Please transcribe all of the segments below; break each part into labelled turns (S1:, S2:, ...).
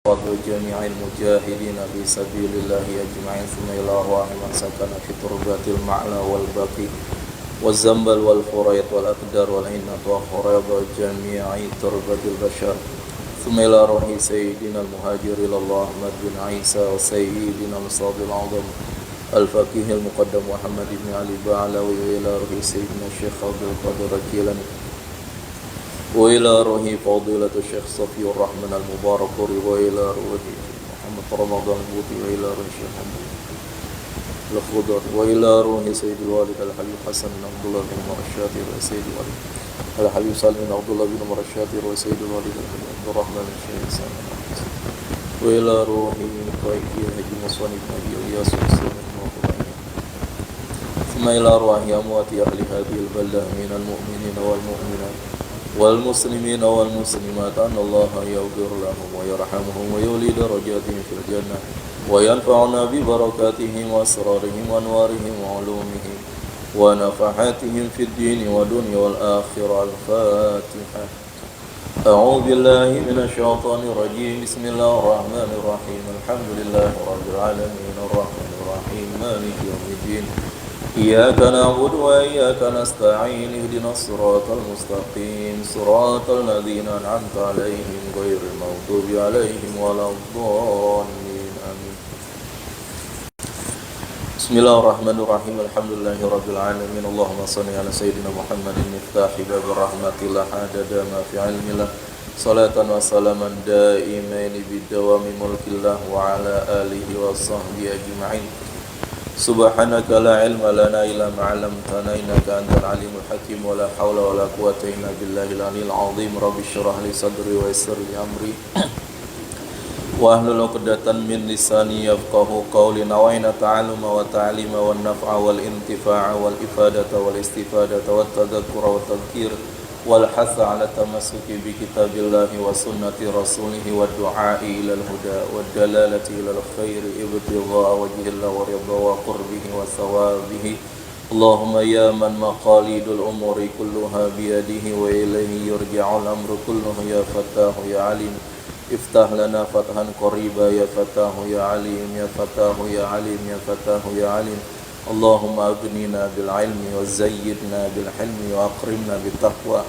S1: وجميع المجاهدين في سبيل الله أجمعين ثم إلى أرواح من سكن في تربات المعلى والبقي والزنبل والفريط والأقدار والعنة والخراب وجميع تربة البشر ثم إلى روح سيدنا المهاجر إلى الله أحمد بن عيسى وسيدنا المصاب العظم الفقيه المقدم محمد بن علي بعلوي وإلى روح سيدنا الشيخ عبد القادر الجيلاني وإلى روح فضيلة الشيخ صفي الرحمن المبارك وإلى روح محمد رمضان البوطي وإلى روح الشيخ محمد الخضر وإلى روح سيد الوالد الحبيب حسن بن عبد الله بن عمر الشاطر وسيد الوالد الحبيب سالم بن عبد الله بن عمر الشاطر وسيد الوالد الحبيب عبد الرحمن الشيخ سالم وإلى روح قائد حج مصطفى بن أبي إلياس ثم إلى أرواح أموات أهل هذه البلدة من المؤمنين والمؤمنات والمسلمين والمسلمات أن الله يغفر لهم ويرحمهم ويولي درجاتهم في الجنة وينفعنا ببركاتهم وأسرارهم وأنوارهم وعلومهم ونفحاتهم في الدين والدنيا والآخرة. الفاتحة. أعوذ بالله من الشيطان الرجيم. بسم الله الرحمن الرحيم. الحمد لله رب العالمين الرحمن الرحيم مالك يوم الدين إياك نعبد وإياك نستعين اهدنا الصراط المستقيم صراط الذين أنعمت عليهم غير المغضوب عليهم ولا الضالين آمين. بسم الله الرحمن الرحيم. الحمد لله رب العالمين. اللهم صل على سيدنا محمد مفتاح باب الرحمة الله عدد ما في علم الله صلاة وسلاما دائمين بدوام ملك الله وعلى آله وصحبه أجمعين. سبحانك لا علم لنا إلا ما علمتنا إنك أنت العليم الحكيم ولا حول ولا قوة إلا بالله العلي العظيم. رب اشرح لي صدري ويسر لي أمري واحلل عقدة من لساني يفقهوا قولي. نوينا التعلم والتعليم والنفع والانتفاع والإفادة والاستفادة والتذكر والتذكير والحث على التمسك بكتاب الله وسنة رسوله والدعاء إلى الهدى والدلالة إلى الخير ابتغاء وجه الله ورضا وقربه وثوابه. اللهم يا من مقاليد الأمور كلها بيده وإليه يرجع الأمر كله يا فتاح يا عليم افتح لنا فتحا قريبا يا فتاح يا عليم يا فتاح يا عليم يا فتاح يا عليم. اللهم أغننا بالعلم وزيدنا بالحلم وأكرمنا بالتقوى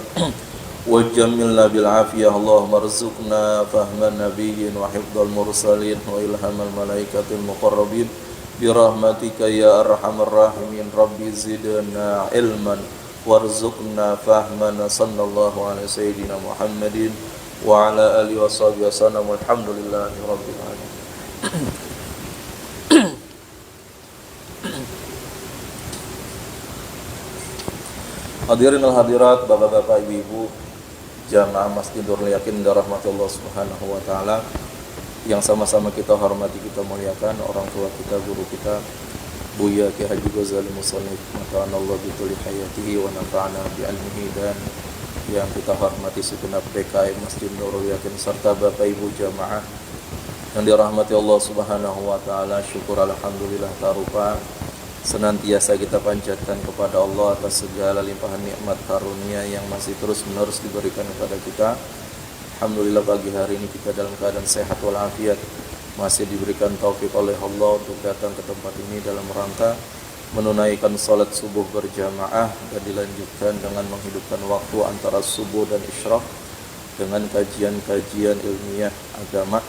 S1: وجملنا بالعافية. اللهم ارزقنا فهم النبي وحفظ المرسلين وإلهام الملائكة المقربين برحمتك يا أرحم الراحمين. ربي زدنا علما وارزقنا فهما. صلى الله على سيدنا محمد وعلى آله وصحبه وسلم والحمد لله رب العالمين. Hadirin al hadirat, bapak-bapak, ibu-ibu, jamaah Masjid Nurul Yakin dirahmati Allah Subhanahu wa taala, yang sama-sama kita hormati, kita muliakan orang tua kita, guru kita, Buya Ki Haji Ghazali Musannif, mata'anallahu bi tuli hayatihi wa nafa'ana bi ilmihi, dan yang kita hormati segenap PKM Masjid Nurul Yakin serta bapak ibu jamaah yang dirahmati Allah Subhanahu wa taala. Syukur alhamdulillah tarupa senantiasa kita panjatkan kepada Allah atas segala limpahan nikmat karunia yang masih terus menerus diberikan kepada kita. Alhamdulillah pagi hari ini kita dalam keadaan sehat walafiat, masih diberikan taufik oleh Allah untuk datang ke tempat ini dalam rangka menunaikan salat subuh berjamaah dan dilanjutkan dengan menghidupkan waktu antara subuh dan isyraq dengan kajian-kajian ilmiah agama.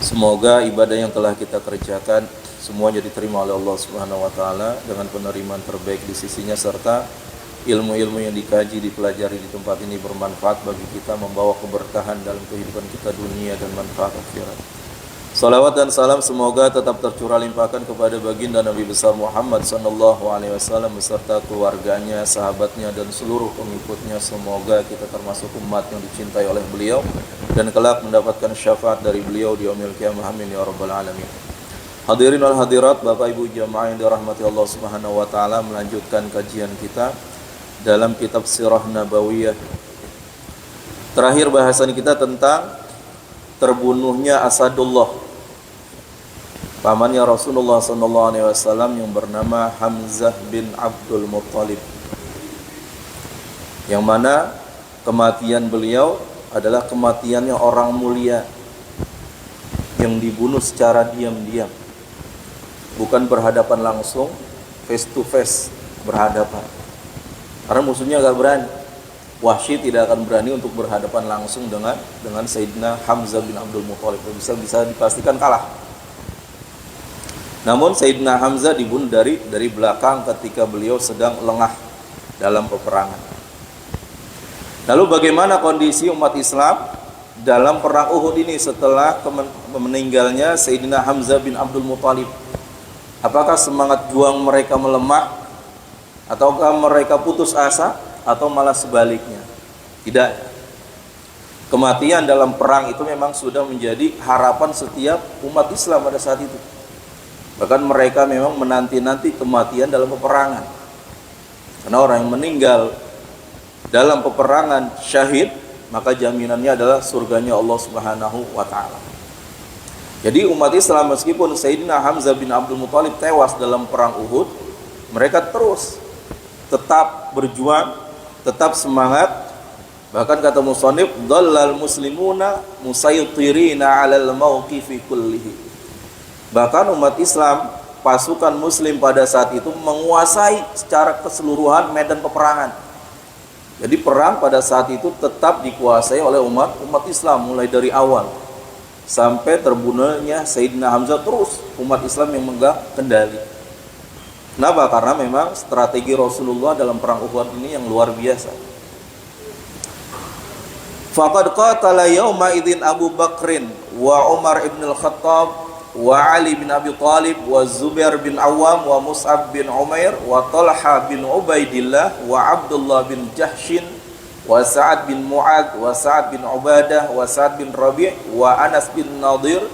S1: Semoga ibadah yang telah kita kerjakan semuanya diterima oleh Allah Subhanahu wa taala dengan penerimaan terbaik di sisinya, serta ilmu-ilmu yang dikaji, dipelajari di tempat ini bermanfaat bagi kita, membawa keberkahan dalam kehidupan kita dunia dan manfaat akhirat. Salawat dan salam semoga tetap tercurah limpahkan kepada baginda Nabi besar Muhammad sallallahu alaihi wasallam beserta keluarganya, sahabatnya dan seluruh pengikutnya. Semoga kita termasuk umat yang dicintai oleh beliau dan kelak mendapatkan syafaat dari beliau di yaumil qiyamah. Amin ya rabbal alamin. Hadirin wal hadirat, bapak ibu jamaah yang dirahmati Allah Subhanahu wa taala, melanjutkan kajian kita dalam kitab Sirah Nabawiyah. Terakhir bahasan kita tentang terbunuhnya Asadullah, pamannya Rasulullah SAW yang bernama Hamzah bin Abdul Muttalib, yang mana kematian beliau adalah kematiannya orang mulia, yang dibunuh secara diam-diam, bukan berhadapan langsung, face to face berhadapan. Karena musuhnya gak berani. Wahsy tidak akan berani untuk berhadapan langsung dengan Sayyidina Hamzah bin Abdul Muthalib. Bisa dipastikan kalah. Namun Sayyidina Hamzah dibunuh dari belakang ketika beliau sedang lengah dalam peperangan. Lalu bagaimana kondisi umat Islam dalam perang Uhud ini setelah meninggalnya Sayyidina Hamzah bin Abdul Muthalib? Apakah semangat juang mereka melemah, ataukah mereka putus asa, atau malah sebaliknya? Tidak. Kematian dalam perang itu memang sudah menjadi harapan setiap umat Islam pada saat itu. Bahkan mereka memang menanti-nanti kematian dalam peperangan. Karena orang yang meninggal dalam peperangan syahid, maka jaminannya adalah surganya Allah Subhanahu wa taala. Jadi umat Islam meskipun Sayyidina Hamzah bin Abdul Muthalib tewas dalam perang Uhud, mereka terus tetap berjuang, tetap semangat. Bahkan kata musannif, dhallal muslimuna musaytirina 'alal mauqifi kullihi. Bahkan umat Islam, pasukan muslim pada saat itu menguasai secara keseluruhan medan peperangan. Jadi perang pada saat itu tetap dikuasai oleh umat Islam mulai dari awal sampai terbunuhnya Sayyidina Hamzah, terus umat Islam yang memegang kendali. Kenapa? Karena memang strategi Rasulullah dalam perang Uhud ini yang luar biasa. Faqad qatala yauma idzin Abu Bakrin wa Umar ibn al-Khattab wa Ali bin Abi Thalib wa Zubair bin Awam wa Mus'ab bin Umair wa Talha bin Ubaidillah wa Abdullah bin Jahshin wa Sa'ad bin Mu'ad wa Sa'ad bin Ubadah wa Sa'ad bin Rabi' wa Anas bin Nadir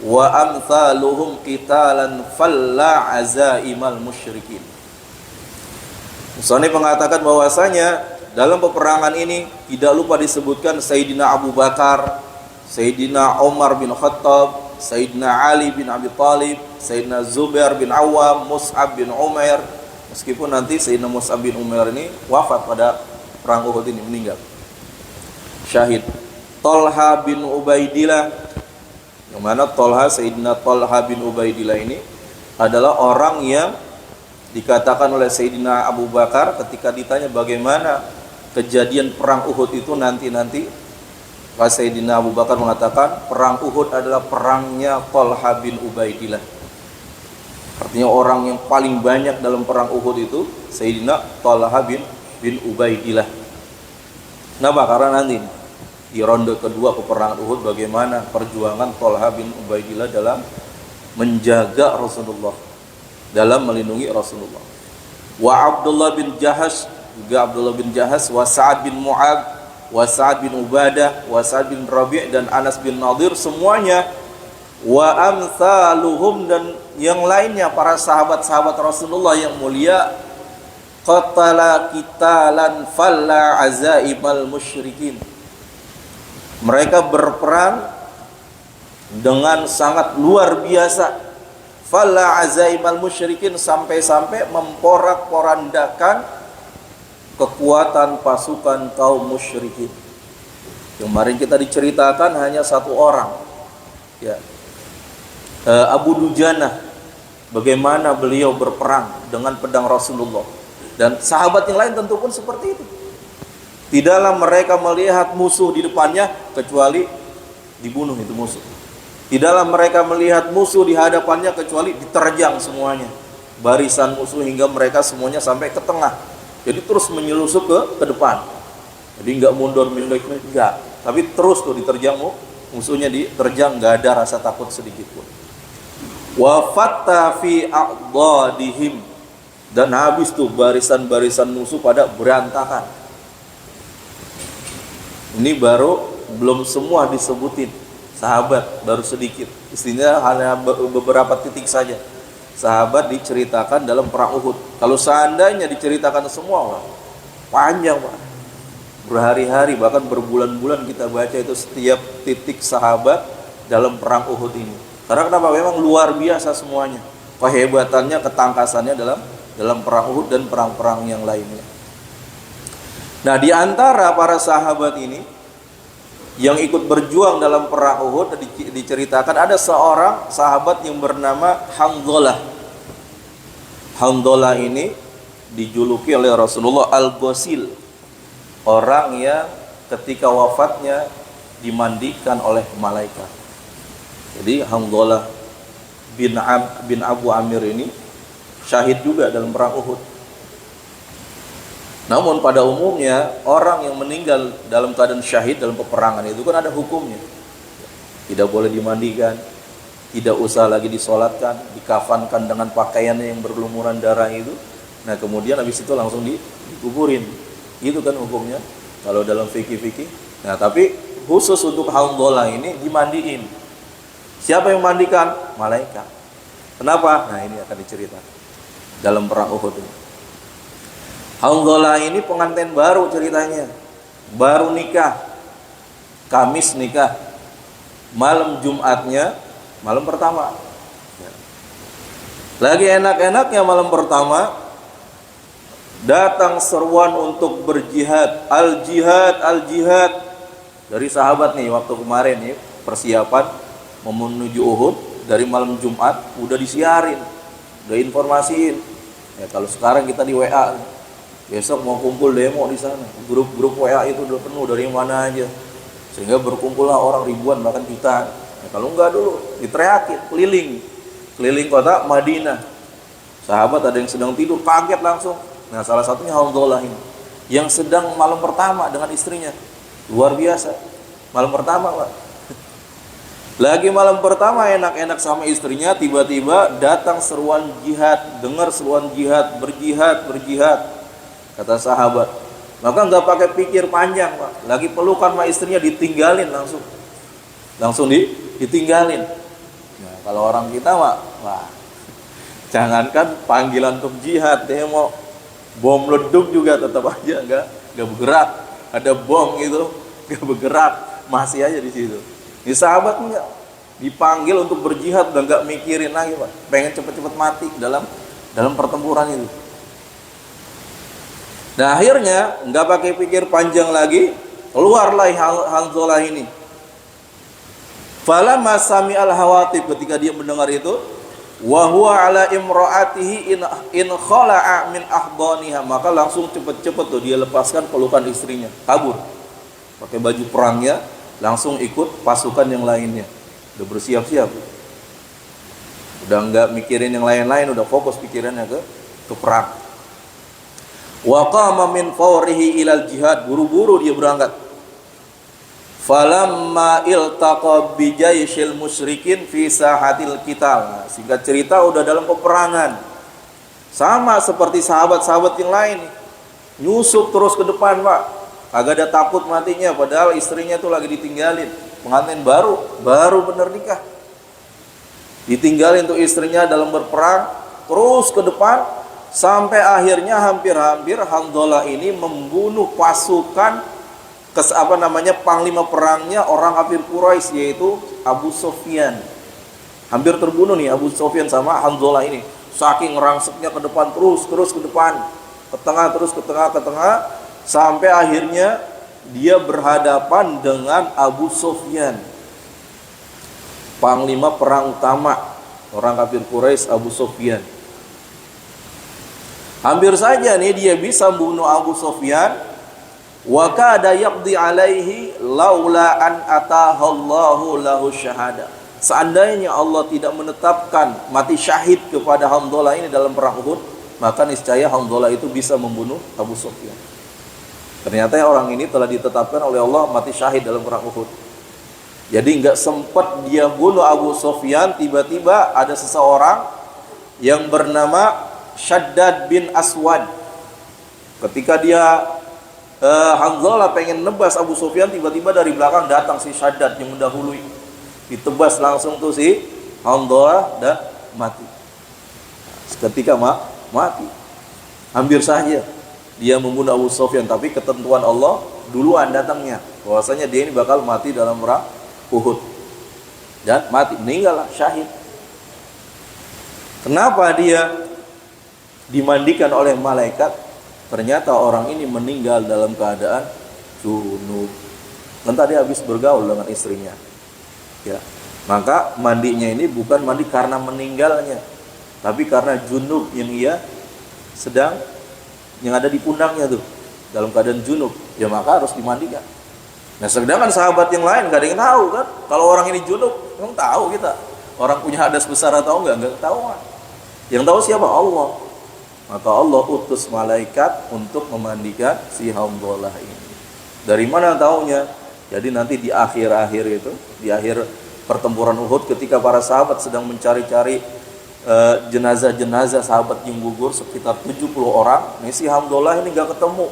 S1: wa amthaluhum qitalan falla azaimal musyrikin. Musannif mengatakan bahwasanya dalam peperangan ini tidak lupa disebutkan Sayyidina Abu Bakar, Sayyidina Umar bin Khattab, Sayyidina Ali bin Abi Thalib, Sayyidina Zubair bin Awam, Mus'ab bin Umair. Meskipun nanti Sayyidina Mus'ab bin Umair ini wafat pada perang Uhud ini, meninggal syahid. Talha bin Ubaidillah, yang mana Sayyidina Talha bin Ubaidillah ini adalah orang yang dikatakan oleh Sayyidina Abu Bakar ketika ditanya bagaimana kejadian perang Uhud itu nanti. Sayyidina Abu Bakar mengatakan perang Uhud adalah perangnya Talha bin Ubaidillah. Artinya orang yang paling banyak dalam perang Uhud itu Sayyidina Talha bin Ubaidillah. Kenapa? Karena nanti di ronde kedua peperangan Uhud bagaimana perjuangan Talha bin Ubaidillah dalam menjaga Rasulullah, dalam melindungi Rasulullah. Wa Abdullah bin Jahas, juga Abdullah bin Jahas, wa Sa'ad bin Mu'ad, wa Sa'ad bin Ubadah, wa Sa'ad bin Rabi' dan Anas bin Nadir, semuanya wa amthaluhum dan yang lainnya para sahabat-sahabat Rasulullah yang mulia, qatala qitalan falla azaimal musyrikin. Mereka berperang dengan sangat luar biasa, falla azaimal musyrikin, sampai-sampai memporak-porandakan kekuatan pasukan kaum musyrikin. Kemarin kita diceritakan hanya satu orang, ya, Abu Dujanah, bagaimana beliau berperang dengan pedang Rasulullah, dan sahabat yang lain tentu pun seperti itu. Tidaklah mereka melihat musuh di depannya kecuali dibunuh itu musuh. Tidaklah mereka melihat musuh di hadapannya kecuali diterjang semuanya, barisan musuh, hingga mereka semuanya sampai ke tengah. Jadi terus menyelusup ke depan. Jadi nggak mundur, enggak, tapi terus tuh diterjang musuhnya, diterjang, nggak ada rasa takut sedikit pun. Wa fatta fi a'dadihim, dan habis tuh barisan-barisan musuh pada berantakan. Ini baru belum semua disebutin sahabat, baru sedikit. Istinya hanya beberapa titik saja. Sahabat diceritakan dalam perang Uhud. Kalau seandainya diceritakan semua, Pak, panjang, Pak. Berhari-hari, bahkan berbulan-bulan kita baca itu setiap titik sahabat dalam perang Uhud ini. Karena kenapa? Memang luar biasa semuanya. Kehebatannya, ketangkasannya dalam perang Uhud dan perang-perang yang lainnya. Nah, di antara para sahabat ini yang ikut berjuang dalam perang Uhud diceritakan ada seorang sahabat yang bernama Hanzalah. Hanzalah ini dijuluki oleh Rasulullah Al-Ghasil, orang yang ketika wafatnya dimandikan oleh malaikat. Jadi Hanzalah bin Abu Amir ini syahid juga dalam perang Uhud. Namun pada umumnya orang yang meninggal dalam keadaan syahid dalam peperangan itu kan ada hukumnya. Tidak boleh dimandikan, tidak usah lagi disolatkan, dikafankan dengan pakaiannya yang berlumuran darah itu. Nah kemudian habis itu langsung dikuburin. Itu kan hukumnya kalau dalam fikih-fikih. Nah tapi khusus untuk Hanzalah ini dimandiin. Siapa yang mandikan? Malaikat. Kenapa? Nah ini akan diceritakan dalam perang Uhud ini. Hanzalah ini pengantin baru ceritanya, baru nikah, Kamis nikah, malam Jumatnya malam pertama. Lagi enak-enaknya malam pertama, datang seruan untuk berjihad, al-jihad, al-jihad dari sahabat nih waktu kemarin nih persiapan menuju Uhud dari malam Jumat udah disiarin, udah informasiin. Ya kalau sekarang kita di WA. Besok mau kumpul demo di sana. Grup-grup WA itu udah penuh dari mana aja. Sehingga berkumpullah orang ribuan bahkan jutaan. Ya, kalau enggak dulu diteriakin keliling kota Madinah. Sahabat ada yang sedang tidur kaget langsung. Nah, salah satunya Hanzalah ini yang sedang malam pertama dengan istrinya. Luar biasa. Malam pertama, Pak. Lagi malam pertama enak-enak sama istrinya, tiba-tiba datang seruan jihad. Dengar seruan jihad, berjihad. Kata sahabat, maka nggak pakai pikir panjang, Pak. Lagi pelukan sama istrinya ditinggalin langsung ditinggalin. Nah, kalau orang kita, Pak, wah, jangankan panggilan untuk jihad, demo, bom leduk juga tetap aja nggak bergerak. Ada bom gitu, nggak bergerak, masih aja di situ. Di sahabat enggak, dipanggil untuk berjihad udah nggak mikirin lagi, Pak. Pengen cepet-cepet mati dalam pertempuran itu. Nah akhirnya nggak pakai pikir panjang lagi, keluarlah Hanzalah ini. Falamma sami'al hawatib, ketika dia mendengar itu, wa huwa ala imraatihi in khala'a min ahdaniha, maka langsung cepet-cepet tuh dia lepaskan pelukan istrinya, kabur. Pakai baju perangnya, langsung ikut pasukan yang lainnya. Udah bersiap-siap. Udah nggak mikirin yang lain-lain, udah fokus pikirannya ke perang. Wa qama min fawrihi ilal jihad, buru-buru dia berangkat. Falamma iltaqa bi jaisyil musyrikin fi sahatil qital. Singkat cerita udah dalam peperangan. Sama seperti sahabat-sahabat yang lain. Nyusup terus ke depan, Pak. Agak ada takut matinya padahal istrinya tuh lagi ditinggalin. Pengantin baru bener nikah. Ditinggalin tuh istrinya dalam berperang, terus ke depan. Sampai akhirnya hampir-hampir Hanzalah ini membunuh pasukan panglima perangnya orang kafir Quraisy, yaitu Abu Sufyan. Hampir terbunuh nih Abu Sufyan sama Hanzalah ini. Saking rangseknya ke depan terus ke depan, ke tengah sampai akhirnya dia berhadapan dengan Abu Sufyan. Panglima perang utama orang kafir Quraisy Abu Sufyan. Hampir saja nih dia bisa membunuh Abu Sufyan. Wa kada yaqdi alaihi laula an atahallahu lahu syahada. Seandainya Allah tidak menetapkan mati syahid kepada Hanzalah ini dalam perang Uhud, maka niscaya Hanzalah itu bisa membunuh Abu Sufyan. Ternyata orang ini telah ditetapkan oleh Allah mati syahid dalam perang Uhud. Jadi nggak sempat dia bunuh Abu Sufyan, tiba-tiba ada seseorang yang bernama Shaddad bin Aswad. Ketika dia Hanzalah pengen nebas Abu Sufyan, tiba-tiba dari belakang datang si Shaddad yang mendahului. Ditebas langsung tuh si Hanzalah dan mati. Seketika mati. Hampir saja dia membunuh Abu Sufyan, tapi ketentuan Allah duluan datangnya bahwasanya dia ini bakal mati dalam perang Uhud. Dan mati, meninggal, syahid. Kenapa dia dimandikan oleh malaikat? Ternyata orang ini meninggal dalam keadaan junub. Dan tadi habis bergaul dengan istrinya. Ya. Maka mandinya ini bukan mandi karena meninggalnya, tapi karena junub yang ia sedang yang ada di pundaknya tuh dalam keadaan junub, ya maka harus dimandikan. Nah sedangkan sahabat yang lain gak ada yang tahu kan kalau orang ini junub. Emang tahu kita orang punya hadas besar atau enggak tahu kan. Yang tahu siapa? Allah. Maka Allah utus malaikat untuk memandikan si Hamdalah ini. Dari mana taunya? Jadi nanti di akhir-akhir itu, di akhir pertempuran Uhud ketika para sahabat sedang mencari-cari jenazah-jenazah sahabat yang gugur sekitar 70 orang. Nih si Hamdalah ini gak ketemu.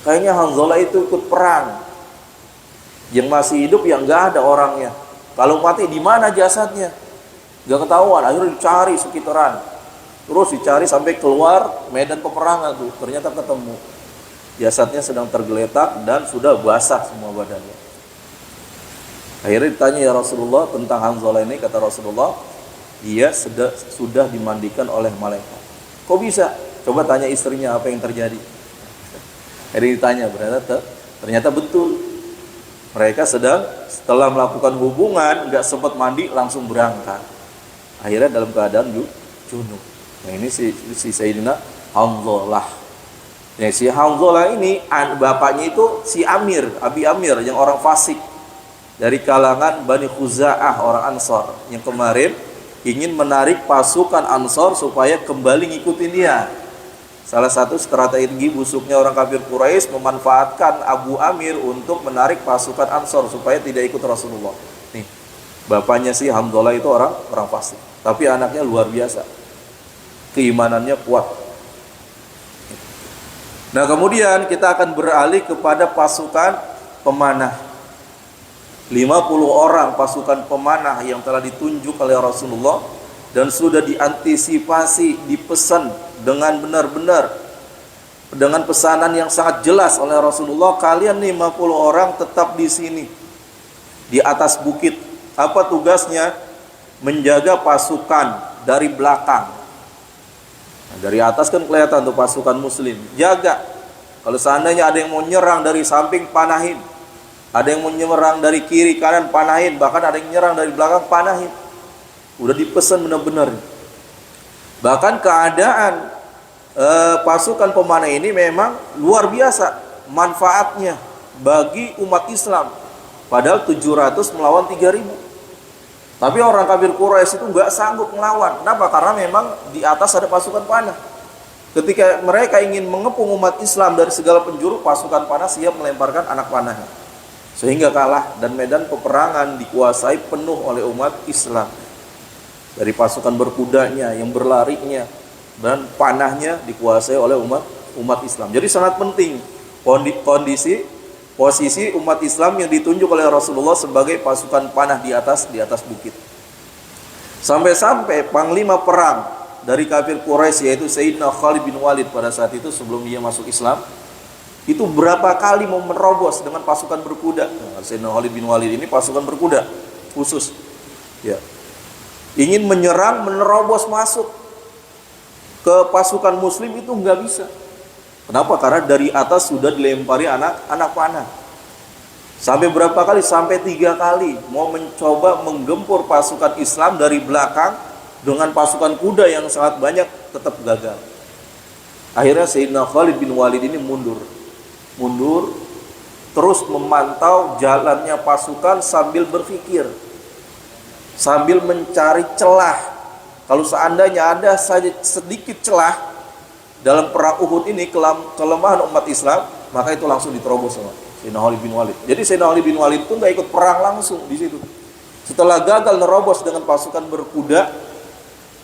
S1: Kayaknya Hamdalah itu ikut perang. Yang masih hidup yang gak ada orangnya. Kalau mati di mana jasadnya? Gak ketahuan. Akhirnya dicari sekitaran. Terus dicari sampai keluar medan peperangan tuh. Ternyata ketemu. Jasadnya sedang tergeletak dan sudah basah semua badannya. Akhirnya ditanya ya Rasulullah tentang Hamdalah ini. Kata Rasulullah, dia sudah dimandikan oleh malaikat. Kok bisa? Coba tanya istrinya apa yang terjadi. Akhirnya ditanya, ternyata betul. Mereka setelah melakukan hubungan nggak sempat mandi langsung berangkat. Akhirnya dalam keadaan junub. Nah ini si Sayyidina Hamdalah. Nah si Hamdalah ini bapaknya itu si Amir, Abi Amir yang orang fasik dari kalangan Bani Khuza'ah orang Ansor yang kemarin ingin menarik pasukan Ansor supaya kembali ngikutin dia. Salah satu strategi busuknya orang kafir Quraisy memanfaatkan Abu Amir untuk menarik pasukan Ansor supaya tidak ikut Rasulullah. Nih, bapaknya si Hamdalah itu orang fasik, tapi anaknya luar biasa. Keimanannya kuat. Nah, kemudian kita akan beralih kepada pasukan pemanah. 50 orang pasukan pemanah yang telah ditunjuk oleh Rasulullah dan sudah diantisipasi, dipesan dengan benar-benar dengan pesanan yang sangat jelas oleh Rasulullah. Kalian 50 orang tetap di sini di atas bukit. Apa tugasnya? Menjaga pasukan dari belakang. Nah, dari atas kan kelihatan tuh pasukan muslim. Jaga. Kalau seandainya ada yang mau nyerang dari samping, panahin. Ada yang mau nyerang dari kiri kanan, panahin. Bahkan ada yang nyerang dari belakang, panahin. Udah dipesan benar-benar. Bahkan keadaan pasukan pemanah ini memang luar biasa manfaatnya bagi umat Islam. Padahal 700 melawan 3000. Tapi orang kafir Quraisy itu nggak sanggup melawan. Kenapa? Karena memang di atas ada pasukan panah. Ketika mereka ingin mengepung umat Islam dari segala penjuru, pasukan panah siap melemparkan anak panahnya. Sehingga kalah dan medan peperangan dikuasai penuh oleh umat Islam. Dari pasukan berkudanya, yang berlarinya, dan panahnya dikuasai oleh umat Islam. Jadi sangat penting posisi umat Islam yang ditunjuk oleh Rasulullah sebagai pasukan panah di atas bukit. Sampai-sampai panglima perang dari kafir Quraisy yaitu Sayyidina Khalid bin Walid pada saat itu sebelum dia masuk Islam, itu berapa kali mau menerobos dengan pasukan berkuda. Nah, Sayyidina Khalid bin Walid ini pasukan berkuda khusus. Ya. Ingin menyerang, menerobos masuk ke pasukan muslim itu nggak bisa. Kenapa? Karena dari atas sudah dilempari anak panah. Sampai berapa kali? Sampai 3 kali mau mencoba menggempur pasukan Islam dari belakang dengan pasukan kuda yang sangat banyak, tetap gagal. Akhirnya Sayyidina Khalid bin Walid ini mundur, terus memantau jalannya pasukan sambil berpikir, sambil mencari celah. Kalau seandainya ada saja sedikit celah dalam perang Uhud ini, kelemahan umat Islam, maka itu langsung diterobos sama Sayyidina Khalid bin Walid. Jadi Sayyidina Khalid bin Walid itu nggak ikut perang langsung di situ. Setelah gagal nerobos dengan pasukan berkuda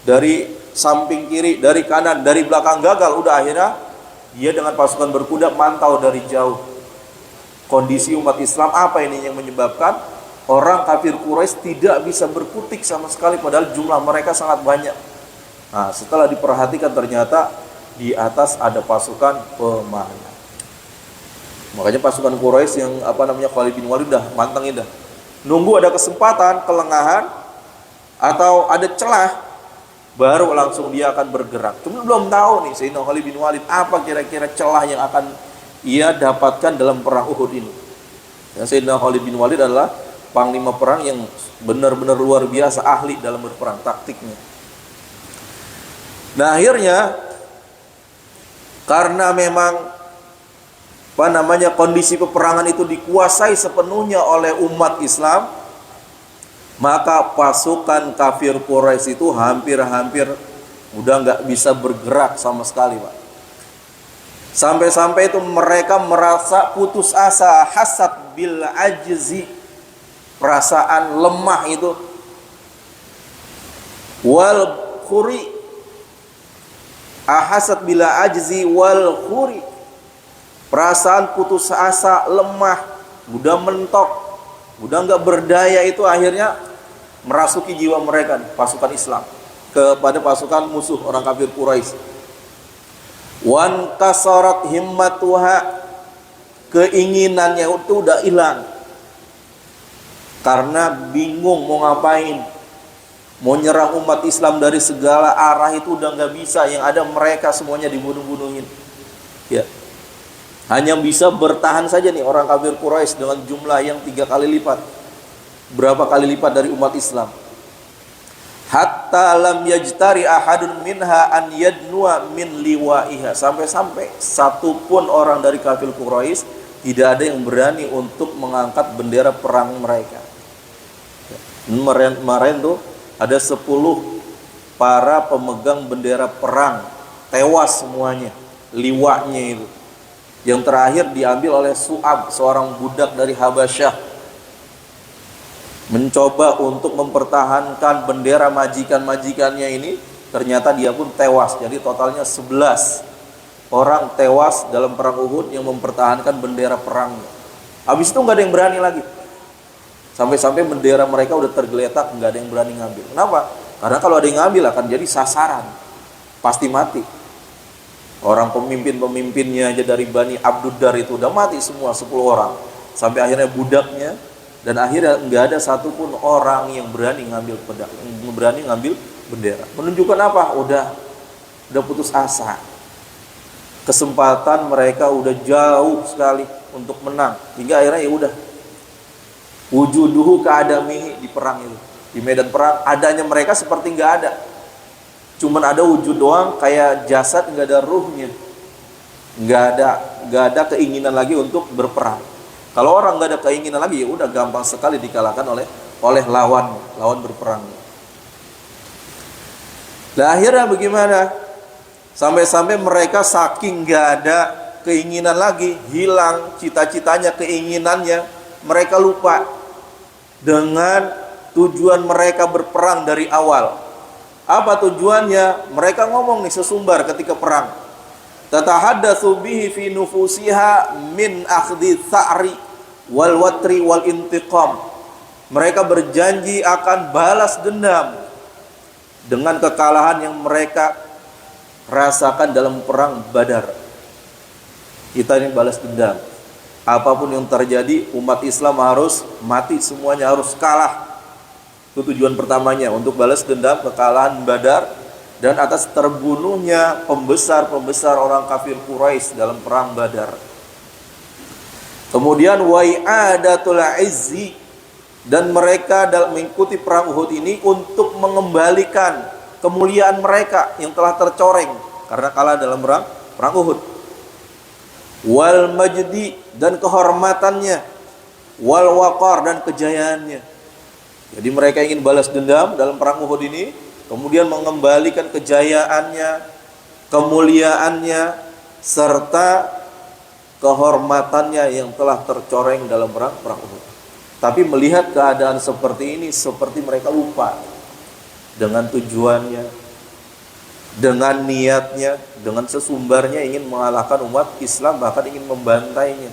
S1: dari samping kiri, dari kanan, dari belakang gagal, udah akhirnya dia dengan pasukan berkuda mantau dari jauh kondisi umat Islam. Apa ini yang menyebabkan orang kafir Quraisy tidak bisa berkutik sama sekali padahal jumlah mereka sangat banyak. Nah, setelah diperhatikan ternyata di atas ada pasukan pemanah. Makanya pasukan Quraisy yang Khalid bin Walid dah mantengin dah. Nunggu ada kesempatan, kelengahan atau ada celah baru langsung dia akan bergerak. Cuma belum tahu nih Sayyidina Khalid bin Walid apa kira-kira celah yang akan ia dapatkan dalam perang Uhud ini. Yang Sayyidina Khalid bin Walid adalah panglima perang yang benar-benar luar biasa ahli dalam berperang, taktiknya. Nah, akhirnya karena memang kondisi peperangan itu dikuasai sepenuhnya oleh umat Islam, maka pasukan kafir Quraisy itu hampir-hampir udah nggak bisa bergerak sama sekali, Pak. Sampai-sampai itu mereka merasa putus asa, hasad bil ajzi, perasaan lemah itu, wal khuri, ahasad bila ajzi wal khuri, perasaan putus asa, lemah, udah mentok, udah nggak berdaya, itu akhirnya merasuki jiwa mereka, pasukan Islam, kepada pasukan musuh orang kafir Quraisy. Wan kasarat himmatuha, keinginannya itu udah hilang karena bingung mau ngapain, mau nyerang umat Islam dari segala arah itu udah nggak bisa, yang ada mereka semuanya dibunuh-bunuhin, ya. Hanya bisa bertahan saja nih orang kafir Quraisy dengan jumlah yang 3 kali lipat, berapa kali lipat dari umat Islam. Hatta lam yajtari ahadun minha an yadnua min liwaiha, sampai-sampai satu pun orang dari kafir Quraisy tidak ada yang berani untuk mengangkat bendera perang mereka. Kemarin tuh ada 10 para pemegang bendera perang tewas semuanya, liwanya itu. Yang terakhir diambil oleh Su'ab, seorang budak dari Habasyah, mencoba untuk mempertahankan bendera majikan-majikannya ini, ternyata dia pun tewas. Jadi totalnya 11 orang tewas dalam perang Uhud yang mempertahankan bendera perangnya. Habis itu nggak ada yang berani lagi. Sampai-sampai bendera mereka udah tergeletak, nggak ada yang berani ngambil. Kenapa? Karena kalau ada yang ngambil akan jadi sasaran, pasti mati. Orang pemimpin-pemimpinnya aja dari Bani Abduddar itu udah mati semua, 10 orang. Sampai akhirnya budaknya, dan akhirnya nggak ada satupun orang yang berani ngambil pedang, berani ngambil bendera. Menunjukkan apa? Udah putus asa. Kesempatan mereka udah jauh sekali untuk menang. Hingga akhirnya ya udah, wujuduhu keadamihi, di perang itu, di medan perang adanya mereka seperti nggak ada. Cuman ada wujud doang, kayak jasad, nggak ada ruhnya, nggak ada keinginan lagi untuk berperang. Kalau orang nggak ada keinginan lagi, ya udah gampang sekali dikalahkan oleh lawan berperang. Nah, akhirnya bagaimana? Sampai-sampai mereka saking nggak ada keinginan lagi, hilang cita-citanya, keinginannya, mereka lupa dengan tujuan mereka berperang dari awal. Apa tujuannya? Mereka ngomong nih sesumbar ketika perang. Tatahaddatsu bihi fi nufusiha min akhdhi tha'ri wal watri wal intiqam. Mereka berjanji akan balas dendam dengan kekalahan yang mereka rasakan dalam perang Badar. Kita ini balas dendam. Apapun yang terjadi, umat Islam harus mati semuanya, harus kalah. Itu tujuan pertamanya, untuk balas dendam kekalahan Badar dan atas terbunuhnya pembesar-pembesar orang kafir Quraisy dalam perang Badar. Kemudian wai'adatul izzi, dan mereka dalam mengikuti perang Uhud ini untuk mengembalikan kemuliaan mereka yang telah tercoreng karena kalah dalam perang Uhud. Wal majdi, dan kehormatannya, wal waqar, dan kejayaannya. Jadi mereka ingin balas dendam dalam perang Uhud ini, kemudian mengembalikan kejayaannya, kemuliaannya, serta kehormatannya yang telah tercoreng dalam perang Uhud. Tapi melihat keadaan seperti ini, seperti mereka lupa dengan tujuannya, dengan niatnya, dengan sesumbarnya ingin mengalahkan umat Islam, bahkan ingin membantainya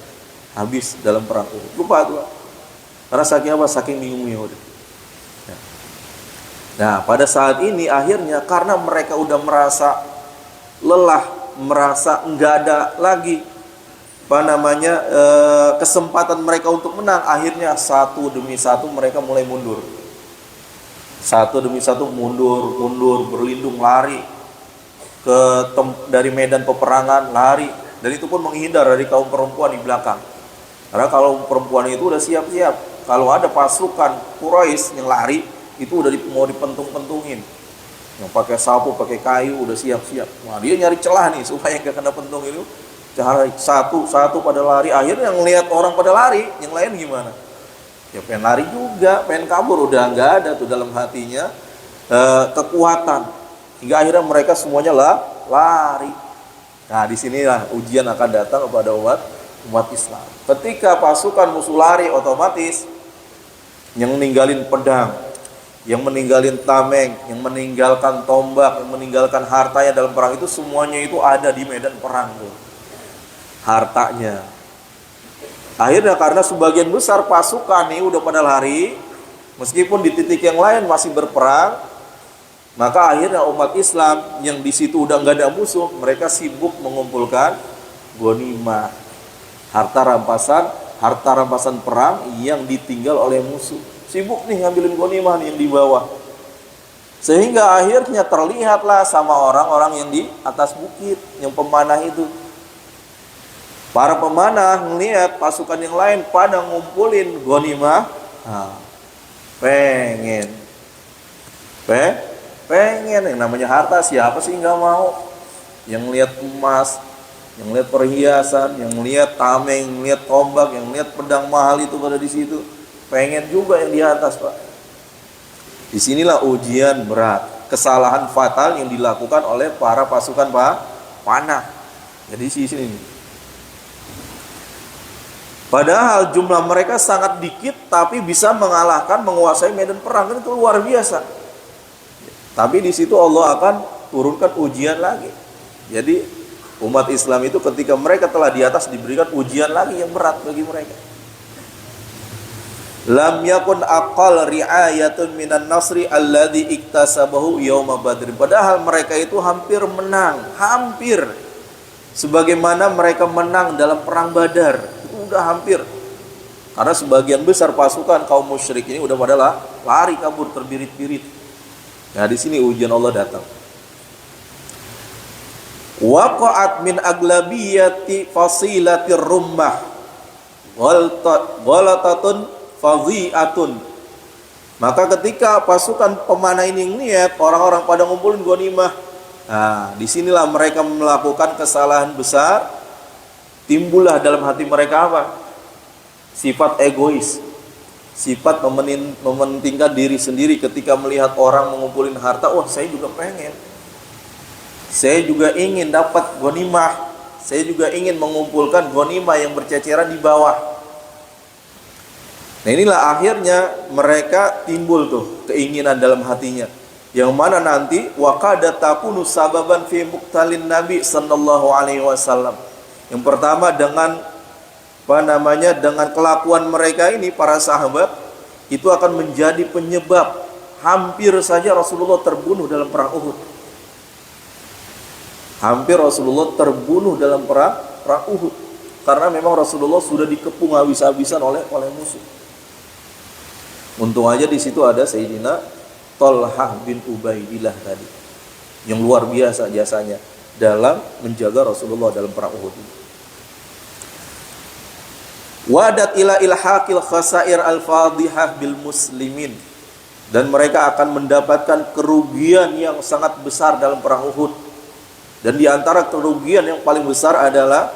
S1: habis dalam perang Uhud. Lupa tuh. Karena saking apa? Saking bingungnya udah. Nah, pada saat ini akhirnya karena mereka udah merasa lelah, merasa nggak ada lagi kesempatan mereka untuk menang, akhirnya satu demi satu mereka mulai mundur. Satu demi satu mundur, berlindung, lari dari medan peperangan, lari, dan itu pun menghindar dari kaum perempuan di belakang. Karena kalau perempuan itu udah siap-siap, kalau ada pasukan Quraisy yang lari, itu udah mau dipentung-pentungin. Yang pakai sapu, pakai kayu, udah siap-siap. Wah, dia nyari celah nih supaya nggak kena pentung itu. Cara satu-satu pada lari. Akhirnya yang lihat orang pada lari, yang lain gimana? Ya pengen lari juga, pengen kabur. Udah nggak ada tuh dalam hatinya kekuatan. Hingga akhirnya mereka semuanya lari. Nah, disinilah ujian akan datang kepada umat Islam. Ketika pasukan musuh lari, otomatis yang meninggalin pedang, yang meninggalin tameng, yang meninggalkan tombak, yang meninggalkan hartanya dalam perang itu, semuanya itu ada di medan perang tuh. Hartanya. Akhirnya karena sebagian besar pasukan nih udah pada lari, meskipun di titik yang lain masih berperang, maka akhirnya umat Islam yang di situ udah nggak ada musuh, mereka sibuk mengumpulkan ghanimah, harta rampasan perang yang ditinggal oleh musuh. Sibuk nih ngambilin ghanimah yang di bawah. Sehingga akhirnya terlihatlah sama orang-orang yang di atas bukit, yang pemanah itu. Para pemanah ngelihat pasukan yang lain pada ngumpulin ghanimah, pengen yang namanya harta, siapa sih nggak mau? Yang lihat emas, yang lihat perhiasan, yang lihat tameng, yang lihat tombak, yang lihat pedang mahal itu pada di situ, pengen juga yang di atas, Pak. Disinilah ujian berat, kesalahan fatal yang dilakukan oleh para pasukan panah. Jadi di sini. Padahal jumlah mereka sangat dikit, tapi bisa mengalahkan, menguasai medan perang, kan itu luar biasa. Tapi di situ Allah akan turunkan ujian lagi. Jadi umat Islam itu ketika mereka telah di atas diberikan ujian lagi yang berat bagi mereka. Lam yakun aqal ri'ayatun minan nasri alladhi iktasabahu yauma badrin. Padahal mereka itu hampir menang, hampir sebagaimana mereka menang dalam perang Badar. Udah hampir. Karena sebagian besar pasukan kaum musyrik ini udah pada lari kabur terbirit-birit. Nah, di sini ujian Allah datang. Waqa'at min aglabiyati fasilatir rummah ghalatatun fadhi'atun. Maka ketika pasukan pemanah ini ngelihat orang-orang pada ngumpulin ghanimah, nah, disinilah mereka melakukan kesalahan besar. Timbullah dalam hati mereka apa? Sifat egois, sifat mementingkan diri sendiri. Ketika melihat orang mengumpulin harta, wah saya juga pengen, saya juga ingin dapat ghanimah, saya juga ingin mengumpulkan ghanimah yang berceceran di bawah. Nah, inilah akhirnya mereka timbul tuh keinginan dalam hatinya, yang mana nanti waqad takunu sababan fi muqtalin Nabi sallallahu alaihi wasallam. Yang pertama dengan dengan kelakuan mereka ini, para sahabat itu akan menjadi penyebab hampir saja Rasulullah terbunuh dalam perang Uhud. Hampir Rasulullah terbunuh dalam perang Uhud karena memang Rasulullah sudah dikepung habis-habisan oleh musuh. Untung aja di situ ada Sayyidina Thalhah bin Ubaidillah tadi, yang luar biasa jasanya dalam menjaga Rasulullah dalam perang Uhud ini. Wadat ila ilhaqil khasair al-fadhihah bil muslimin, dan mereka akan mendapatkan kerugian yang sangat besar dalam perang Uhud. Dan di antara kerugian yang paling besar adalah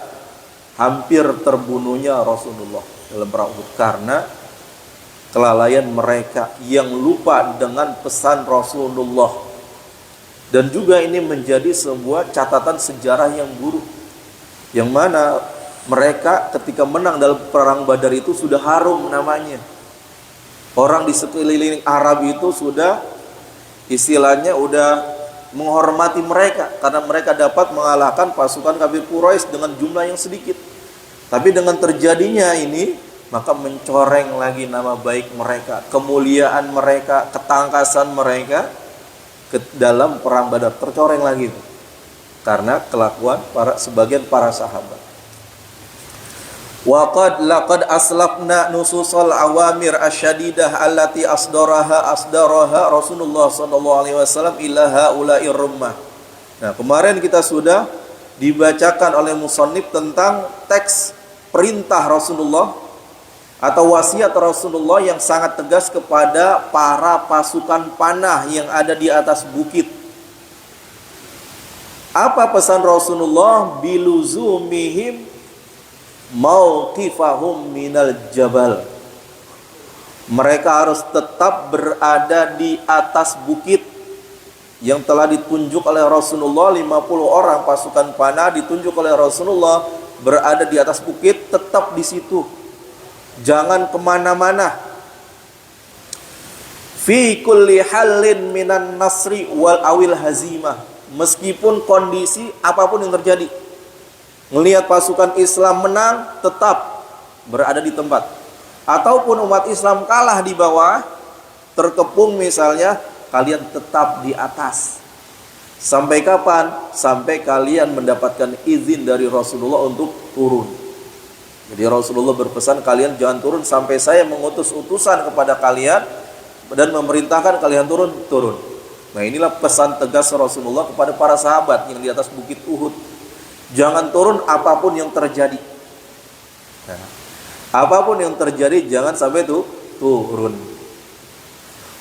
S1: hampir terbunuhnya Rasulullah dalam perang Uhud karena kelalaian mereka yang lupa dengan pesan Rasulullah. Dan juga ini menjadi sebuah catatan sejarah yang buruk, yang mana mereka ketika menang dalam perang Badar itu sudah harum namanya. Orang di sekeliling Arab itu sudah istilahnya udah menghormati mereka karena mereka dapat mengalahkan pasukan kafir Quraisy dengan jumlah yang sedikit. Tapi dengan terjadinya ini, maka mencoreng lagi nama baik mereka, kemuliaan mereka, ketangkasan mereka ke dalam perang Badar tercoreng lagi karena kelakuan sebagian para sahabat. Laqad aslafna nususal awamir asyadidah allati asdaraha Rasulullah sallallahu alaihi wasallam ila haula'ir rummah. Nah, kemarin kita sudah dibacakan oleh musannif tentang teks perintah Rasulullah atau wasiat Rasulullah yang sangat tegas kepada para pasukan panah yang ada di atas bukit. Apa pesan Rasulullah? Biluzumihim mauqifahum minal jabal. Mereka harus tetap berada di atas bukit yang telah ditunjuk oleh Rasulullah. 50 orang pasukan panah ditunjuk oleh Rasulullah berada di atas bukit, tetap di situ. Jangan kemana-mana. Fi kulli halin minan nasri wal awil hazimah. Meskipun kondisi apapun yang terjadi, melihat pasukan Islam menang, tetap berada di tempat. Ataupun umat Islam kalah di bawah, terkepung misalnya, kalian tetap di atas. Sampai kapan? Sampai kalian mendapatkan izin dari Rasulullah untuk turun. Jadi Rasulullah berpesan, kalian jangan turun sampai saya mengutus utusan kepada kalian dan memerintahkan kalian turun. Nah, inilah pesan tegas Rasulullah kepada para sahabat yang di atas bukit Uhud. Jangan turun apapun yang terjadi. Nah, apapun yang terjadi jangan sampai turun.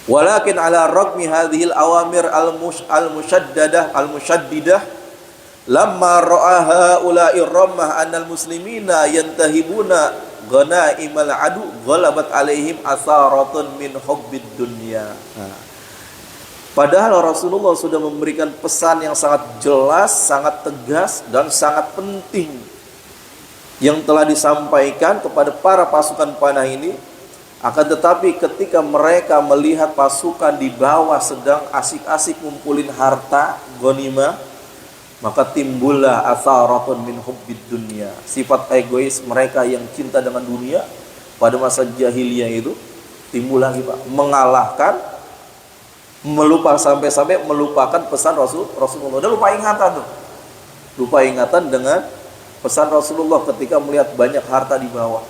S1: Walakin ala raqmi hadhil awamir al-mushaddidah lamma ra'aha ula'i rammah annal muslimina yantahibuna ghanaimal adu ghalabat alaihim asaratun min hubbid dunya. Padahal Rasulullah sudah memberikan pesan yang sangat jelas, sangat tegas dan sangat penting yang telah disampaikan kepada para pasukan panah ini. Akan tetapi ketika mereka melihat pasukan di bawah sedang asik-asik ngumpulin harta ghanimah, maka timbullah atharatun min hubbid dunya. Sifat egois mereka yang cinta dengan dunia pada masa jahiliyah itu timbul lagi, Pak. Mengalahkan, sampai melupakan pesan Rasulullah. Dan lupa ingatan tuh. Lupa ingatan dengan pesan Rasulullah ketika melihat banyak harta di bawah.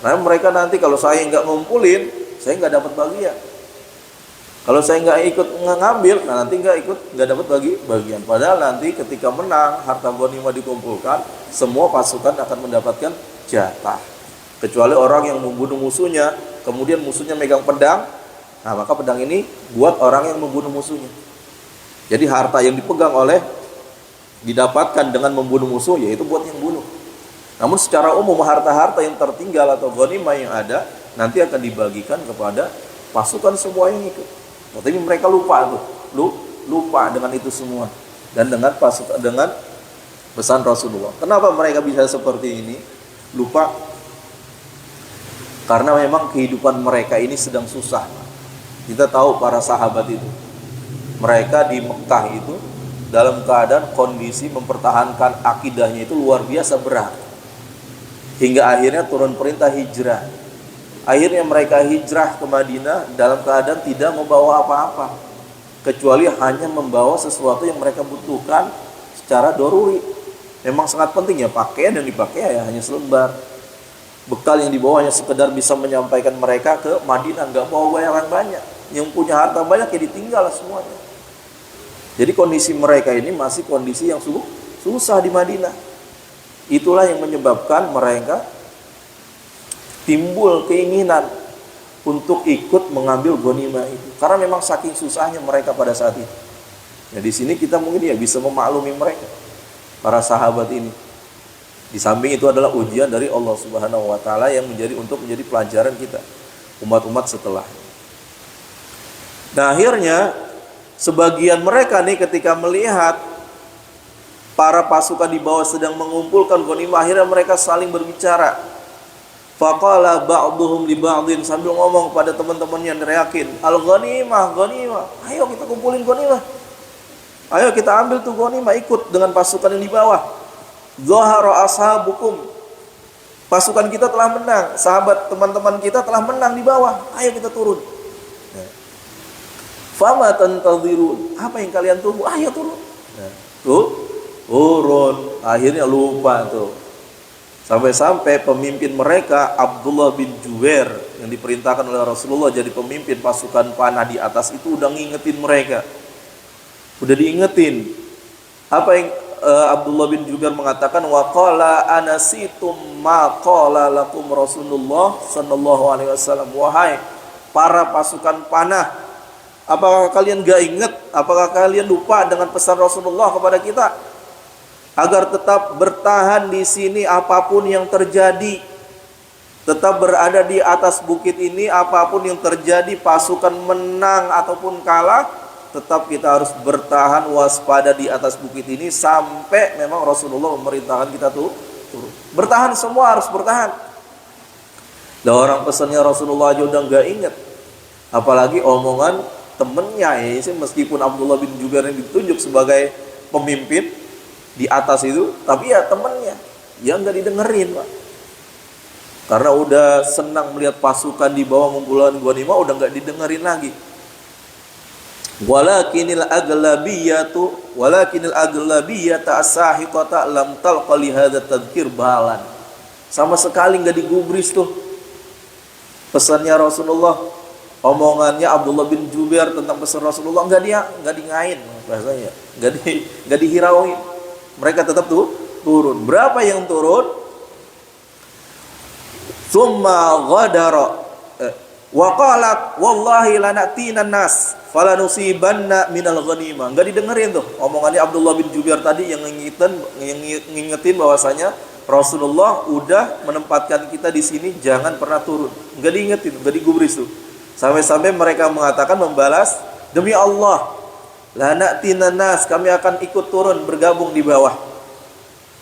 S1: Nah, mereka nanti kalau saya nggak ngumpulin, saya nggak dapat bagian. Kalau saya nggak ikut ngambil, nah nanti nggak dapat bagian. Padahal nanti ketika menang, harta ghanimah dikumpulkan, semua pasukan akan mendapatkan jatah. Kecuali orang yang membunuh musuhnya, kemudian musuhnya megang pedang, nah maka pedang ini buat orang yang membunuh musuhnya. Jadi harta yang didapatkan dengan membunuh musuh, yaitu buat yang bunuh. Namun secara umum harta-harta yang tertinggal atau ghanimah yang ada nanti akan dibagikan kepada pasukan semua yang ikut. Tapi mereka lupa dengan itu semua dan dengan pesan Rasulullah. Kenapa mereka bisa seperti ini? Lupa karena memang kehidupan mereka ini sedang susah. Kita tahu para sahabat itu, mereka di Mekah itu dalam keadaan kondisi mempertahankan akidahnya itu luar biasa berat. Hingga akhirnya turun perintah hijrah. Akhirnya mereka hijrah ke Madinah dalam keadaan tidak membawa apa-apa, kecuali hanya membawa sesuatu yang mereka butuhkan secara doruri. Memang sangat penting ya, pakaian yang dipakai ya hanya selembar. Bekal yang dibawa hanya sekedar bisa menyampaikan mereka ke Madinah, nggak bawa bayaran banyak. Yang punya harta banyak ya ditinggal semuanya. Jadi kondisi mereka ini masih kondisi yang susah di Madinah. Itulah yang menyebabkan mereka timbul keinginan untuk ikut mengambil ghanimah itu. Karena memang saking susahnya mereka pada saat itu. Nah, di sini kita mungkin ya bisa memaklumi mereka, para sahabat ini. Di samping itu adalah ujian dari Allah Subhanahu wa taala yang menjadi pelajaran kita umat-umat setelah. Nah, akhirnya sebagian mereka nih ketika melihat para pasukan di bawah sedang mengumpulkan ghanimah, akhirnya mereka saling berbicara. Faqala ba'duhum li ba'din, sambil ngomong pada teman-temannya, neriakin, al-ghanimah, ghanimah. Ayo kita kumpulin ghanimah. Ayo kita ambil tuh ghanimah, ikut dengan pasukan yang di bawah. Zahara ashabukum. Pasukan kita telah menang, sahabat teman-teman kita telah menang di bawah. Ayo kita turun. Fama tantadhirun. Apa yang kalian tunggu? Ayo turun. Turun, akhirnya lupa tuh. Sampai-sampai pemimpin mereka Abdullah bin Jubair yang diperintahkan oleh Rasulullah jadi pemimpin pasukan panah di atas itu udah ngingetin mereka. Udah diingetin. Apa yang Abdullah bin Jubair mengatakan, wa qala anasitum ma qala lakum Rasulullah sallallahu alaihi wasallam. Wahai para pasukan panah, apakah kalian gak ingat, apakah kalian lupa dengan pesan Rasulullah kepada kita agar tetap bertahan di sini apapun yang terjadi, tetap berada di atas bukit ini apapun yang terjadi, pasukan menang ataupun kalah, tetap kita harus bertahan waspada di atas bukit ini sampai memang Rasulullah memerintahkan kita tuh turun. Bertahan, semua harus bertahan. Lah orang pesannya Rasulullah aja udah nggak ingat, apalagi omongan temennya ya. Meskipun Abdullah bin Jubair yang ditunjuk sebagai pemimpin di atas itu, tapi ya temennya yang nggak didengerin, Pak. Karena udah senang melihat pasukan di bawah ngumpulan ghanimah, udah nggak didengerin lagi. Walakinil aglabiyata as-sahiqata lam talqa li hadza tadhkir balan. Sama sekali enggak digubris tuh pesannya Rasulullah, omongannya Abdullah bin Jubair tentang pesan Rasulullah enggak dingain bahasanya, enggak dihirauin. Mereka tetap tuh turun. Berapa yang turun? Summa ghadara wa qalat wallahi lanatina nas falanusibanna minal ghanimah. Enggak didengerin tuh omongannya Abdullah bin Jubair tadi yang ngingetin bahwasanya Rasulullah udah menempatkan kita di sini, jangan pernah turun. Enggak diingetin, enggak digubris tuh. Sampai-sampai mereka mengatakan, membalas, demi Allah lanatina nas, kami akan ikut turun bergabung di bawah.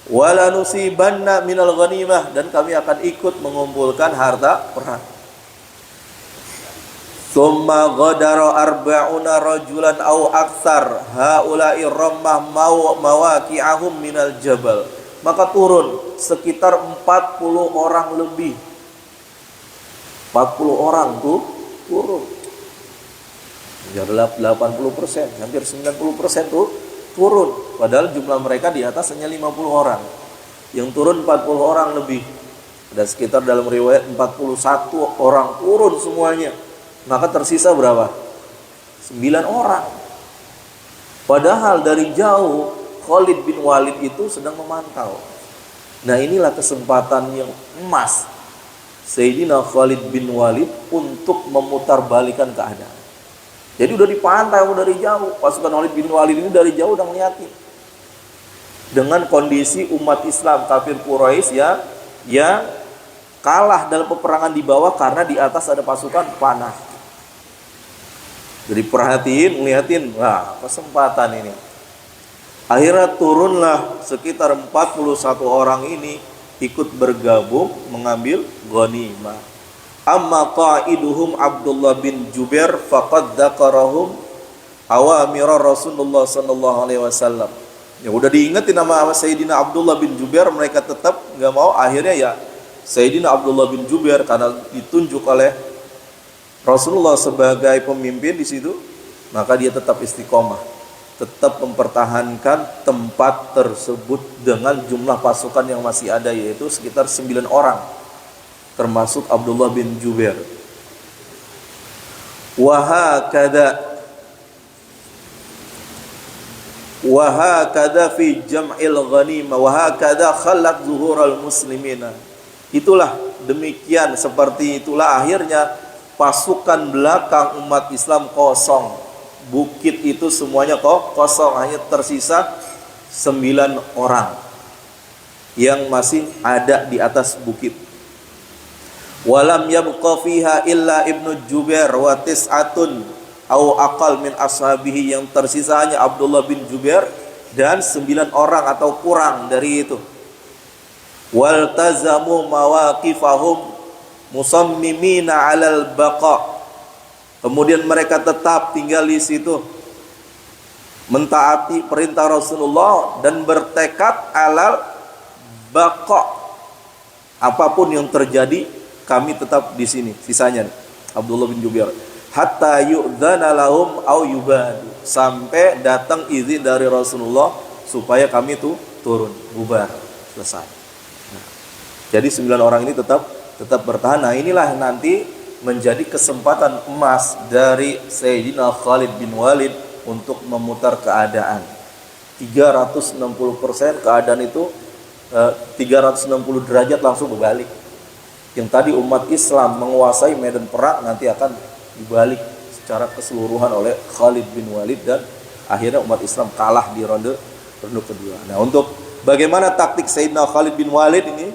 S1: Walanusibanna minal ghanimah, dan kami akan ikut mengumpulkan harta perang. Summa ghadara arba'una rajulan au aktsar haula'i rammah mawaqi'ahum minal jabal. Maka turun sekitar 40 orang lebih. 40 orang tuh turun. Ya 80%, hampir 90% tuh turun. Padahal jumlah mereka di atas hanya 50 orang. Yang turun 40 orang lebih. Dan sekitar dalam riwayat 41 orang turun semuanya. Maka tersisa berapa? 9 orang. Padahal dari jauh Khalid bin Walid itu sedang memantau. Nah, inilah kesempatan yang emas Sayyidina Khalid bin Walid untuk memutarbalikkan keadaan. Jadi udah dipantau dari jauh. Pasukan Khalid bin Walid ini dari jauh udah ngeliatin. Dengan kondisi umat Islam kafir Quraisy yang kalah dalam peperangan di bawah karena di atas ada pasukan panah. Jadi perhatiin, ngeliatin, wah kesempatan ini. Akhirnya turunlah sekitar 41 orang ini ikut bergabung mengambil ghanimah. Amma qa'iduhum Abdullah bin Jubair faqad dzakarahum awamira Rasulullah sallallahu alaihi wasallam. Ya udah diingetin nama Sayyidina Abdullah bin Jubair, mereka tetap enggak mau. Akhirnya ya Sayyidina Abdullah bin Jubair karena ditunjuk oleh Rasulullah sebagai pemimpin di situ, maka dia tetap istiqomah, tetap mempertahankan tempat tersebut dengan jumlah pasukan yang masih ada, yaitu sekitar 9 orang, termasuk Abdullah bin Jubair. Wahakada fi jam'il ghanimah, wahakada khalat zuhural muslimina. Itulah demikian, seperti itulah akhirnya pasukan belakang umat Islam kosong. Bukit itu semuanya kosong, hanya tersisa 9 orang yang masih ada di atas bukit. Walam yabqa fiha illa Ibnu Jubair wa tis'atun au aqal min ashabihi, yang tersisa hanya Abdullah bin Jubair dan 9 orang atau kurang dari itu. Waltazamu mawaqifahum musammimina 'alal baqa. Kemudian mereka tetap tinggal di situ, mentaati perintah Rasulullah dan bertekad alal baqa. Apapun yang terjadi, kami tetap di sini. Sisanya nih, Abdullah bin Jubair, hatta yu'dzana lahum au yubadu, sampai datang izin dari Rasulullah supaya kami tuh turun, bubar, selesai. Nah, jadi 9 orang ini tetap bertahan. Nah, inilah nanti menjadi kesempatan emas dari Sayyidina Khalid bin Walid untuk memutar keadaan. 360% keadaan itu 360 derajat langsung berbalik. Yang tadi umat Islam menguasai medan perang nanti akan dibalik secara keseluruhan oleh Khalid bin Walid dan akhirnya umat Islam kalah di ronde kedua. Nah, untuk bagaimana taktik Sayyidina Khalid bin Walid ini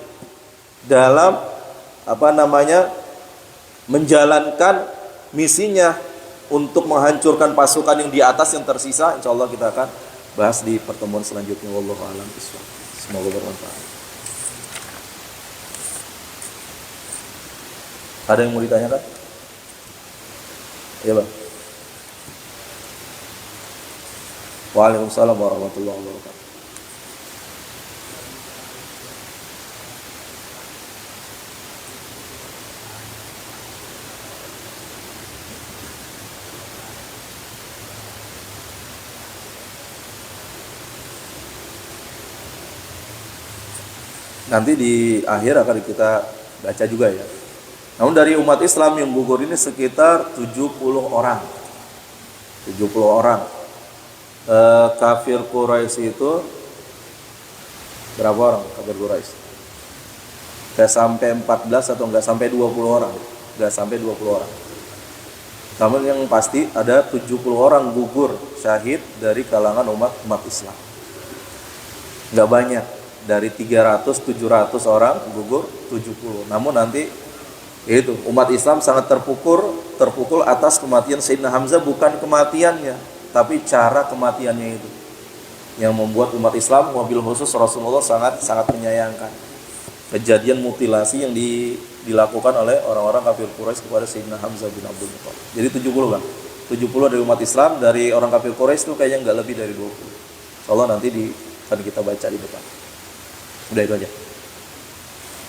S1: dalam menjalankan misinya untuk menghancurkan pasukan yang di atas yang tersisa, insya Allah kita akan bahas di pertemuan selanjutnya. Wallahu a'lam bishawab. Semoga bermanfaat. Ada yang mau ditanyakan? Iya Bang. Waalaikumsalam warahmatullahi wabarakatuh. Nanti di akhir akan kita baca juga ya. Namun dari umat Islam yang gugur ini sekitar 70 orang. 70 orang. Kafir Quraisy itu berapa orang kafir Quraisy? Gak sampai 14 atau gak sampai 20 orang. Gak sampai 20 orang. Namun yang pasti ada 70 orang gugur syahid dari kalangan umat Islam. Gak banyak. Dari 300-700 orang gugur 70. Namun nanti itu umat Islam sangat terpukul atas kematian Sayyidina Hamzah, bukan kematiannya, tapi cara kematiannya itu yang membuat umat Islam, wabil khusus Rasulullah sangat menyayangkan kejadian mutilasi yang dilakukan oleh orang-orang kafir Quraisy kepada Sayyidina Hamzah bin Abdul Muthalib. Jadi 70 Bang. 70 dari umat Islam, dari orang kafir Quraisy itu kayaknya nggak lebih dari 20. Insyaallah nanti akan kita baca di depan. Udah itu aja.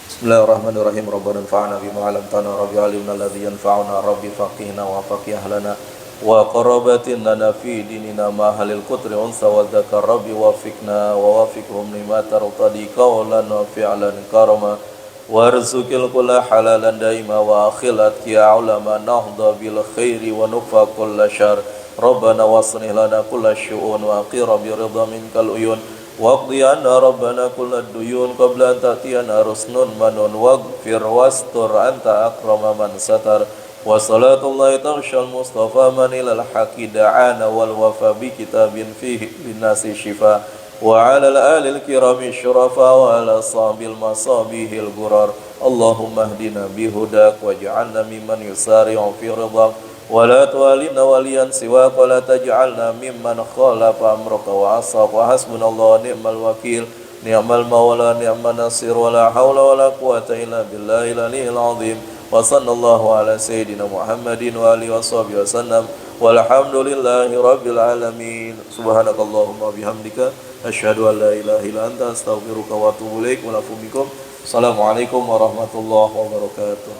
S1: Bismillahirrahmanirrahim. Rabbana anfa'na bima 'allamtana rabbi 'allimna alladhi yanfa'una rabbi faqihna wa faqih ahlana wa qarabatin lana fi dinina ma halil qutri unsa wa dzakar rabbi wafiqna wa wafiqhum lima tartadi qawlan wa fi'lan karama warzuqil kulla halalan daima wa akhilat ya ulama nahda bil khairi wa nufa kulla syarr Rabbana waslih lana kulla syu'un wa aqira bi ridha minkal uyun waqdi anna rabbana kulla duyun qabla an ta'tiyana rusnun manun waghfir wastur anta akrama man satar wa salatullahi tarshal mustafa man ilal haqi da'ana wal wafa bi kitabin fihi linnasi shifa wa ala al-alil kirami syurafa wa ala sahabil masabihil gurar Allahumma hdina bihudak waj'alna mimman yusari'u fi ridhak ولا توالنا وليا سواك ولا تجعلنا ممن خالف أمرك وعصاك وحسبنا الله ونعم الوكيل نعم المولى نعم النصير ولا حول ولا قوة إلا بالله العلي العظيم وصلى الله على سيدنا محمد وآله وصحبه وسلم والحمد لله رب العالمين سبحانك اللهم وبحمدك أشهد أن لا إله إلا أنت أستغفرك وأتوب إليك ونعوذ بكم السلام عليكم ورحمة الله وبركاته.